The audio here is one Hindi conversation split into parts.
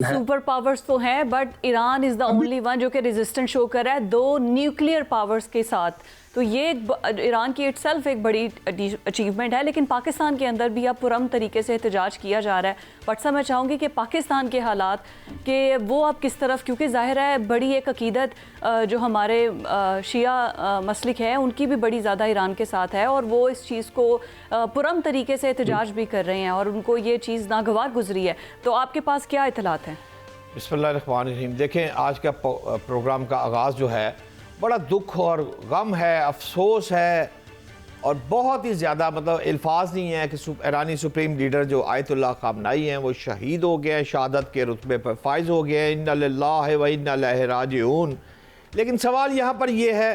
सुपर पावर्स तो हैं but Iran is the only one जो कि रेजिस्टेंस शो कर रहा है दो न्यूक्लियर पावर्स के साथ। तो ये ईरान की इटसेल्फ एक बड़ी अचीवमेंट है, लेकिन पाकिस्तान के अंदर भी अब पुरम तरीके से एहतजाज किया जा रहा है। बट मैं चाहूँगी कि पाकिस्तान के हालात कि वो अब किस तरफ, क्योंकि ज़ाहिर है बड़ी एक अकीदत जो हमारे शिया मसलिक है उनकी भी बड़ी ज़्यादा ईरान के साथ है और वो इस चीज़ को पुरम तरीके से एहतजाज भी कर रहे हैं और उनको ये चीज़ नागवार गुजरी है। तो आपके पास क्या इतलात हैं? बिस्मिल्लाहिर्रहमानिर्रहीम। देखें, आज का प्रोग्राम का आगाज़ जो है बड़ा दुख और गम है, अफसोस है और बहुत ही ज़्यादा, मतलब अल्फाज नहीं है कि ईरानी सुप्रीम लीडर जो आयतुल्लाह ख़ामनाई हैं वो शहीद हो गए हैं, शहादत के रुतबे पर फाइज हो गए हैं। इन्ना लिल्लाहि व इन्ना इलैहि राजिऊन। लेकिन सवाल यहाँ पर यह है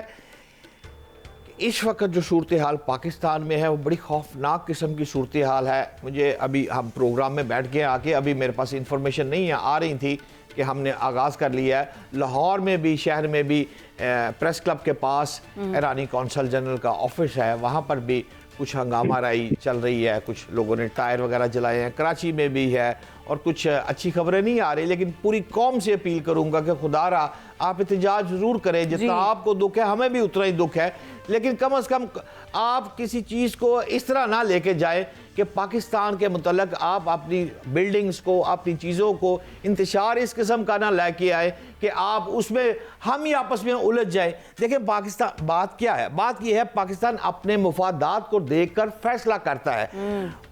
कि इस वक्त जो सूरत हाल पाकिस्तान में है वो बड़ी खौफनाक किस्म की सूरत हाल है। मुझे अभी हम प्रोग्राम में बैठ गए आके, अभी मेरे पास इंफॉर्मेशन नहीं आ रही थी कि हमने आगाज़ कर लिया है। लाहौर में भी, शहर में भी, प्रेस क्लब के पास ईरानी कौंसल जनरल का ऑफिस है, वहाँ पर भी कुछ हंगामा राई चल रही है, कुछ लोगों ने टायर वगैरह जलाए हैं। कराची में भी है और कुछ अच्छी खबरें नहीं आ रही, लेकिन पूरी कौम से अपील करूँगा कि खुदारा आप एहतजाज ज़रूर करें। जितना आपको दुख है हमें भी उतना ही दुख है, लेकिन कम अज़ कम आप किसी चीज़ को इस तरह ना लेके जाए कि पाकिस्तान के मुतल्लक आप अपनी बिल्डिंग्स को, अपनी चीज़ों को इंतशार इस किस्म का ना लेके आए कि आप उसमें हम ही आपस में उलझ जाए। देखिए पाकिस्तान, बात क्या है, बात यह है पाकिस्तान अपने मुफादात को देखकर फैसला करता है।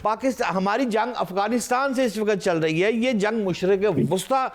पाकिस्तान, हमारी जंग अफगानिस्तान से इस वक्त चल रही है, ये जंग मुशरिक वुस्ता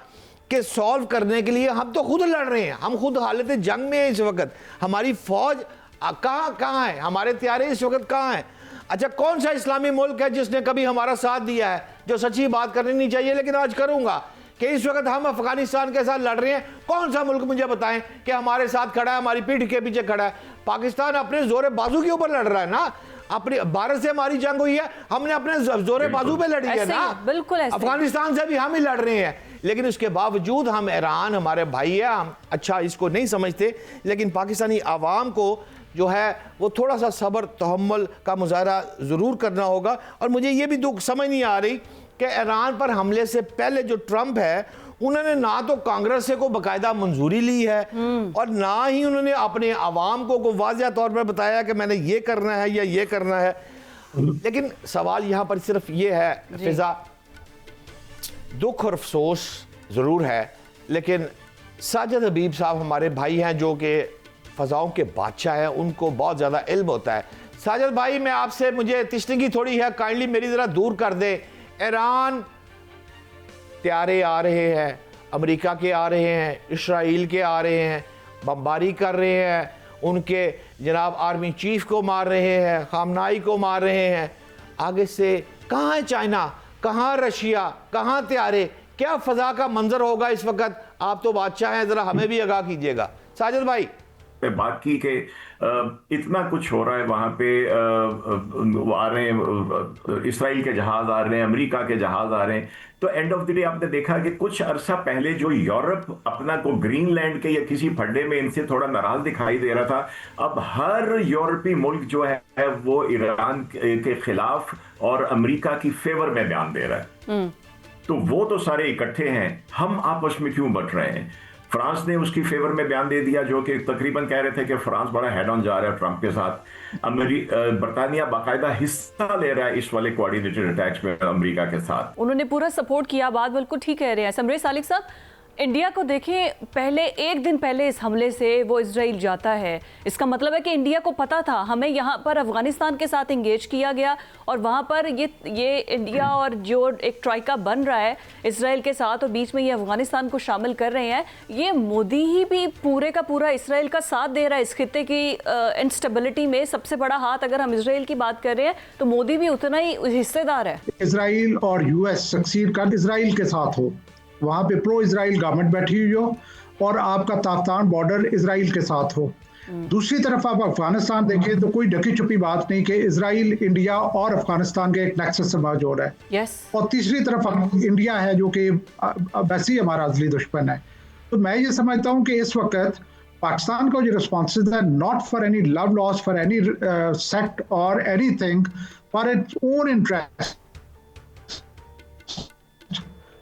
के सॉल्व करने के लिए हम तो खुद लड़ रहे हैं, हम खुद हालत जंग में है इस वक्त। हमारी फौज कहाँ है, हमारे त्यारे इस वक्त कहाँ हैं? अच्छा, कौन सा इस्लामी मुल्क है जिसने कभी हमारा साथ दिया है? जो सच्ची बात करनी नहीं चाहिए लेकिन आज करूंगा कि इस वक्त हम अफगानिस्तान के साथ लड़ रहे हैं। कौन सा मुल्क मुझे बताएं कि हमारे साथ खड़ा है, हमारी पीठ के पीछे खड़ा है? पाकिस्तान अपने जोरे बाजू के ऊपर लड़ रहा है ना। अपनी भारत से हमारी जंग हुई है, हमने अपने जोरे बाजू पे लड़ी है ना। बिल्कुल अफगानिस्तान से भी हम ही लड़ रहे हैं, लेकिन उसके बावजूद हम, ईरान हमारे भाई है, हम अच्छा इसको नहीं समझते। लेकिन पाकिस्तानी आवाम को जो है वो थोड़ा सा सब्र तहम्मुल का मुजाहरा ज़रूर करना होगा। और मुझे ये भी दुख समझ नहीं आ रही कि ईरान पर हमले से पहले जो ट्रंप है उन्होंने ना तो कांग्रेस से को बाकायदा मंजूरी ली है और ना ही उन्होंने अपने आवाम को वाज़िया तौर पर बताया कि मैंने ये करना है या ये करना है। लेकिन सवाल यहाँ पर सिर्फ ये है फिजा, दुख और अफसोस ज़रूर है, लेकिन साजिद हबीब साहब हमारे भाई हैं जो कि फ़ज़ाओं के बादशाह हैं, उनको बहुत ज़्यादा इल्म होता है। साजिद भाई, मैं आपसे, मुझे तिश्तगी थोड़ी है, काइंडली मेरी ज़रा दूर कर दे। ईरान त्यारे आ रहे हैं, अमेरिका के आ रहे हैं, इसराइल के आ रहे हैं, बमबारी कर रहे हैं, उनके जनाब आर्मी चीफ को मार रहे हैं, खामनाई को मार रहे हैं। आगे से कहाँ है चाइना, कहाँ रशिया, कहाँ त्यारे? क्या फ़ज़ा का मंजर होगा इस वक्त? आप तो बादशाह हैं, ज़रा हमें भी आगाह कीजिएगा। साजिद भाई पे बात की कि इतना कुछ हो रहा है वहाँ पे, वो आ रहे हैं, इसराइल के जहाज आ रहे हैं, अमेरिका के जहाज आ रहे हैं। तो एंड ऑफ द डे आपने देखा कि कुछ अरसा पहले जो यूरोप अपना को ग्रीनलैंड के या किसी फड्डे में इनसे थोड़ा नाराज दिखाई दे रहा था, अब हर यूरोपीय मुल्क जो है वो ईरान के खिलाफ और अमेरिका की फेवर में बयान दे रहा है। तो वो तो सारे इकट्ठे हैं, हम आपस में क्यों बट रहे हैं? फ्रांस ने उसकी फेवर में बयान दे दिया, जो कि तकरीबन कह रहे थे कि फ्रांस बड़ा हेड ऑन जा रहा है ट्रंप के साथ। बरतानिया बाकायदा हिस्सा ले रहा है इस वाले कोऑर्डिनेटेड अटैक्स में अमेरिका के साथ। उन्होंने पूरा सपोर्ट किया, बात बिल्कुल ठीक कह रहे हैं समरे सालिक साहब। इंडिया को देखें, पहले एक दिन पहले इस हमले से वो इजराइल जाता है, इसका मतलब है कि इंडिया को पता था, हमें यहाँ पर अफगानिस्तान के साथ इंगेज किया गया और वहाँ पर ये इंडिया और जो एक ट्राइका बन रहा है इजराइल के साथ और बीच में ये अफगानिस्तान को शामिल कर रहे हैं। ये मोदी ही भी पूरे का पूरा इसराइल का साथ दे रहा है इस खित्ते की इंस्टेबिलिटी में। सबसे बड़ा हाथ अगर हम इसराइल की बात कर रहे हैं तो मोदी भी उतना ही हिस्सेदार है। इसराइल और यूएस सक्सीड कर इसराइल के साथ हो, वहाँ पे प्रो इजराइल गवर्नमेंट बैठी हुई हो और आपका ताफ्तान बॉर्डर इजराइल के साथ हो। दूसरी तरफ आप अफगानिस्तान देखें तो कोई ढकी छुपी बात नहीं कि इजराइल, इंडिया और अफगानिस्तान के एक नेक्सस से मौजूद हो रहा है। और तीसरी तरफ इंडिया है जो कि वैसे ही हमारा अजली दुश्मन है। तो मैं ये समझता हूँ कि इस वक्त पाकिस्तान का जो रिस्पॉन्स है, not for any love loss for any sect और anything, for its own interest,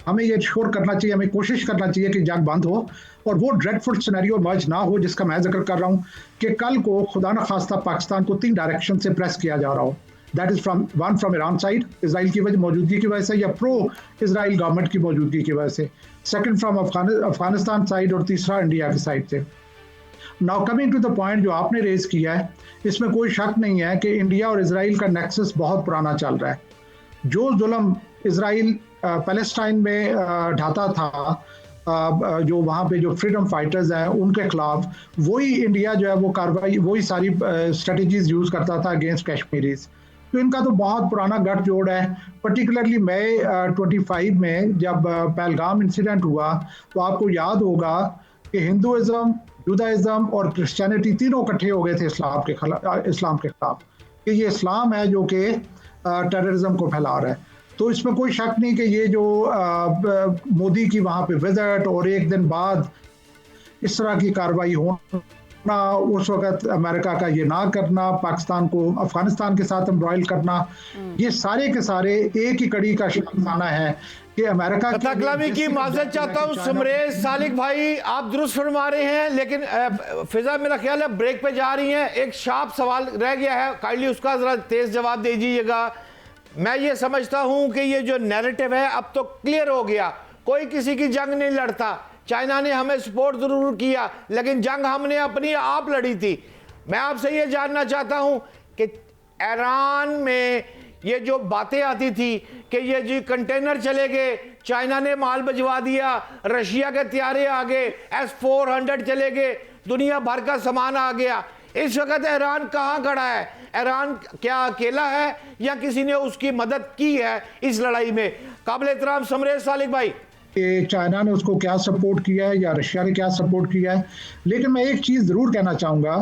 हमें ये श्योर करना चाहिए, हमें कोशिश करना चाहिए कि जंग बंद हो और वो ड्रेडफुल सिनेरियो मर्ज ना हो जिसका मैं जिक्र कर रहा हूँ कि कल को खुदा न खास्ता पाकिस्तान को 3 डायरेक्शन से प्रेस किया जा रहा हो। That is one from Iran side, Israel की मौजूदगी की वजह से या प्रो इसराइल गवर्नमेंट की मौजूदगी की वजह से, सेकंड फ्रॉम अफगानिस्तान साइड और तीसरा इंडिया की साइड से। Now coming to the point जो आपने रेज किया है, इसमें कोई शक नहीं है कि इंडिया और इसराइल का नेक्सस बहुत पुराना चल रहा है। जो जुल्म इसराइल पैलेस्टाइन में ढाता था, जो वहाँ पे जो फ्रीडम फाइटर्स हैं उनके खिलाफ, वही इंडिया जो है वो कार्रवाई, वही सारी स्ट्रेटजीज यूज़ करता था अगेंस्ट कश्मीरीज। तो इनका तो बहुत पुराना गठजोड़ है। पर्टिकुलरली मई 25 में जब पहलगाम इंसिडेंट हुआ तो आपको याद होगा कि हिंदुइज्म, जुदाइज्म और क्रिश्चियनिटी तीनों इकट्ठे हो गए थे इस्लाम के खिलाफ कि ये इस्लाम है जो कि टेररिज्म को फैला रहा है। तो इसमें कोई शक नहीं कि ये जो मोदी की वहाँ पे विजिट और एक दिन बाद इस तरह की कार्रवाई होना, उस वक्त अमेरिका का ये ना करना, पाकिस्तान को अफगानिस्तान के साथ एम्ब्रॉयल करना, ये सारे के सारे एक ही कड़ी का शामिल है कि अमेरिका कलामी की माजरत चाहता हूँ समरेश सालिक भाई, आप दुरुस्त फरमा रहे हैं, लेकिन फिजा मेरा ख्याल है ब्रेक पे जा रही हैं। एक शार्प सवाल रह गया है, काइंडली उसका जरा तेज जवाब दे दीजिएगा। मैं ये समझता हूं कि ये जो नैरेटिव है अब तो क्लियर हो गया, कोई किसी की जंग नहीं लड़ता। चाइना ने हमें सपोर्ट जरूर किया लेकिन जंग हमने अपनी आप लड़ी थी। मैं आपसे ये जानना चाहता हूं कि ईरान में ये जो बातें आती थी कि ये जी कंटेनर चले गए, चाइना ने माल भिजवा दिया, रशिया के त्यारे आ गए, S-400 चले गए, दुनिया भर का सामान आ गया, इस वक्त ईरान कहाँ खड़ा है? ईरान क्या अकेला है या किसी ने उसकी मदद की है इस लड़ाई में? काबिल एहतराम समरेश सालिक भाई, चाइना ने उसको क्या सपोर्ट किया है या रशिया ने क्या सपोर्ट किया है, लेकिन मैं एक चीज़ ज़रूर कहना चाहूँगा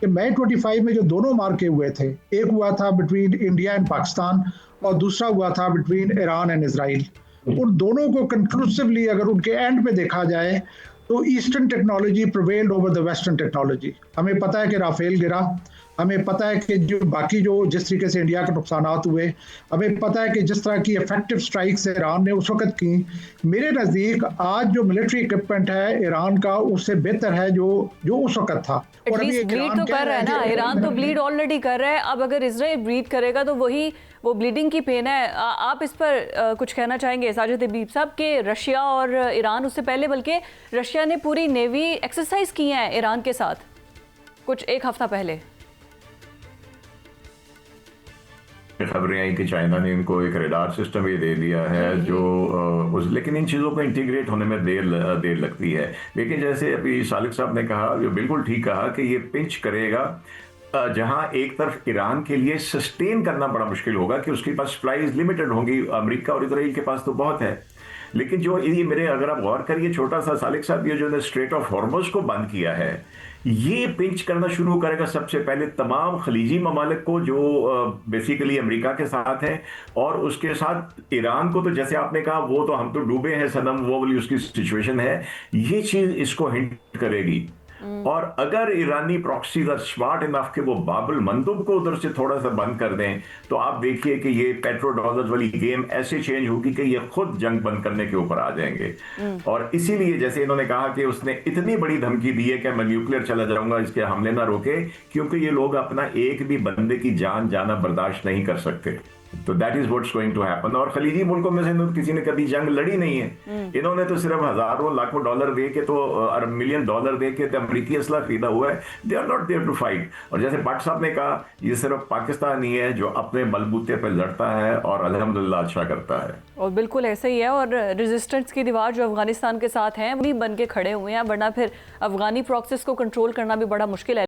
कि मई 25 में जो दोनों मार्के हुए थे, एक हुआ था बिटवीन इंडिया एंड पाकिस्तान और दूसरा हुआ था बिटवीन ईरान एंड इसराइल। उन दोनों को कंक्लूसिवली अगर उनके एंड पे देखा जाए तो eastern technology prevailed over the western technology. हमें पता है कि राफेल गिरा, हमें पता है कि जो बाकी जो जिस तरीके से इंडिया के नुकसानात हुए, हमें पता है कि जिस तरह की इफेक्टिव स्ट्राइक्स ईरान ने उस वक्त की। मेरे नज़दीक आज जो मिलिट्री इक्विपमेंट है ईरान का उससे बेहतर है जो उस वक्त था। और अभी ब्लीड तो कर रहा है ना, ईरान तो ब्लीड ऑलरेडी कर रहा है। अब अगर इजराइल ब्लीड करेगा तो वही वो ब्लीडिंग की पेन है। आप इस पर कुछ कहना चाहेंगे साजिद हबीब साहब कि रशिया और ईरान, उससे पहले बल्कि रशिया ने पूरी नेवी एक्सरसाइज की है ईरान के साथ कुछ एक हफ्ता पहले। खबरें आई कि चाइना ने इनको एक रडार सिस्टम भी दे दिया है जो लेकिन इन चीज़ों को इंटीग्रेट होने में देर लगती है। लेकिन जैसे अभी सालिक साहब ने कहा, जो बिल्कुल ठीक कहा कि ये पिंच करेगा जहां एक तरफ ईरान के लिए सस्टेन करना बड़ा मुश्किल होगा कि उसके पास सप्लाईज लिमिटेड होंगी, अमेरिका और इसराइल के पास तो बहुत है। लेकिन जो ये मेरे अगर आप गौर करिए छोटा सा सालिक साहब, ये जो स्ट्रेट ऑफ हॉर्मुज़ को बंद किया है, ये पिंच करना शुरू करेगा सबसे पहले तमाम खलीजी ममालिक को जो बेसिकली अमेरिका के साथ है, और उसके साथ ईरान को तो जैसे आपने कहा वो तो हम तो डूबे हैं सनम, वो वाली उसकी सिचुएशन है। ये चीज इसको हिंट करेगी। और अगर ईरानी प्रॉक्सीज आर स्मार्ट इनफ कि वो बाबुल मंदुब को उधर से थोड़ा सा बंद कर दें, तो आप देखिए कि ये पेट्रो डॉलर्स वाली गेम ऐसे चेंज होगी कि ये खुद जंग बंद करने के ऊपर आ जाएंगे। और इसीलिए जैसे इन्होंने कहा कि उसने इतनी बड़ी धमकी दी है कि मैं न्यूक्लियर चला जाऊंगा, इसके हमले ना रोके, क्योंकि ये लोग अपना एक भी बंदे की जान जाना बर्दाश्त नहीं कर सकते। तो that is what's going to happen. और खलीजी मुल्कों में से किसी ने कभी जंग लड़ी नहीं है। इन्होंने तो सिर्फ हजारों लाखों डॉलर दे के तो $1 मिलियन दे के तो अमेरिकी असला खरीदा हुआ है। They are not there to fight. और जैसे भट्ट साहब ने कहा, ये सिर्फ पाकिस्तान ही है जो अपने बलबूते पर लड़ता है और अल्हम्दुलिल्लाह अच्छा करता है। और बिल्कुल ऐसा ही है। और रेजिस्टेंस की दीवार जो अफगानिस्तान के साथ है वही बन के खड़े हुए हैं, वरना फिर अफगानी प्रॉक्सीज को कंट्रोल करना भी बड़ा मुश्किल है।